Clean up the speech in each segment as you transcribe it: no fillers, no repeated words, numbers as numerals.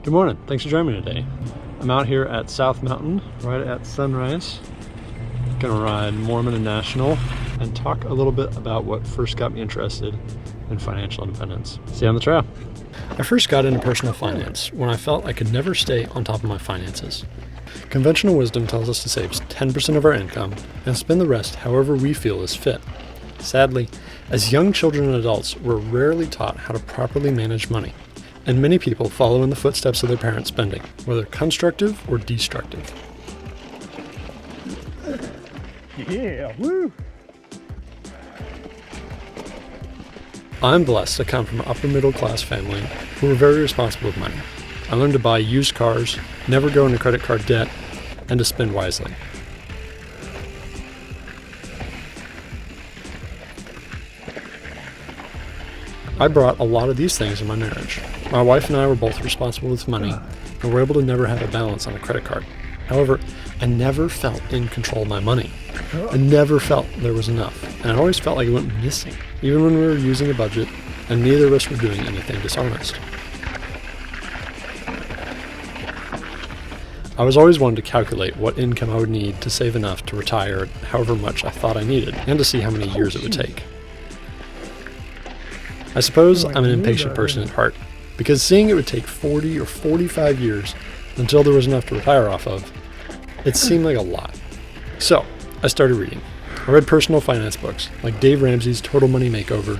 Good morning, thanks for joining me today. I'm out here at South Mountain, right at sunrise. Gonna ride Mormon and National and talk a little bit about what first got me interested in financial independence. See you on the trail. I first got into personal finance when I felt I could never stay on top of my finances. Conventional wisdom tells us to save 10% of our income and spend the rest however we feel is fit. Sadly, as young children and adults, we're rarely taught how to properly manage money. And many people follow in the footsteps of their parents' spending, whether constructive or destructive. Yeah, woo! I'm blessed to come from an upper middle class family who were very responsible with money. I learned to buy used cars, never go into credit card debt, and to spend wisely. I brought a lot of these things in my marriage. My wife and I were both responsible with money and were able to never have a balance on a credit card. However, I never felt in control of my money. I never felt there was enough, and I always felt like it went missing, even when we were using a budget and neither of us were doing anything dishonest. I was always one to calculate what income I would need to save enough to retire however much I thought I needed, and to see how many years it would take. I suppose I'm an impatient person at heart, because seeing it would take 40 or 45 years until there was enough to retire off of, it seemed like a lot. So, I started reading. I read personal finance books, like Dave Ramsey's Total Money Makeover,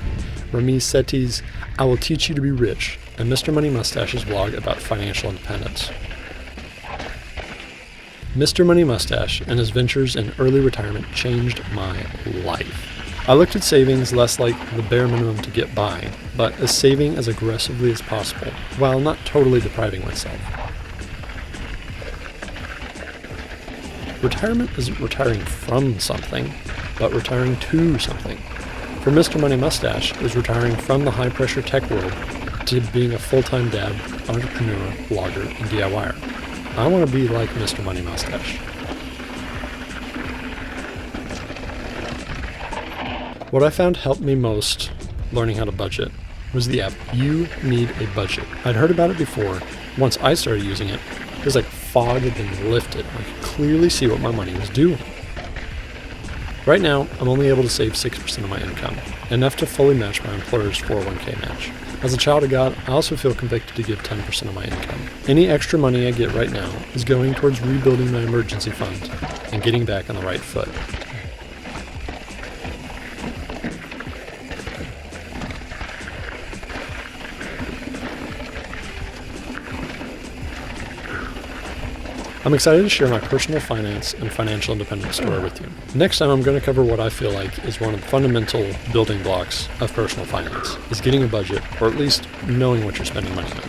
Sethi's I Will Teach You to Be Rich, and Mr. Money Mustache's blog about financial independence. Mr. Money Mustache and his ventures in early retirement changed my life. I looked at savings less like the bare minimum to get by, but as saving as aggressively as possible, while not totally depriving myself. Retirement isn't retiring from something, but retiring to something. For Mr. Money Mustache, it was retiring from the high-pressure tech world to being a full-time dad, entrepreneur, blogger, and DIYer. I want to be like Mr. Money Mustache. What I found helped me most learning how to budget was the app You Need a Budget. I'd heard about it before. Once I started using it, it was like fog had been lifted. I could clearly see what my money was doing. Right now, I'm only able to save 6% of my income, enough to fully match my employer's 401k match. As a child of God, I also feel convicted to give 10% of my income. Any extra money I get right now is going towards rebuilding my emergency fund and getting back on the right foot. I'm excited to share my personal finance and financial independence story with you. Next time, I'm going to cover what I feel like is one of the fundamental building blocks of personal finance, is getting a budget, or at least knowing what you're spending money on.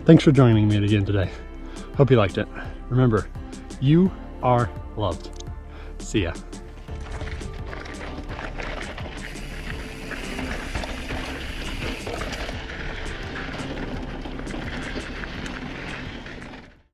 Thanks for joining me again today. Hope you liked it. Remember, you are loved. See ya.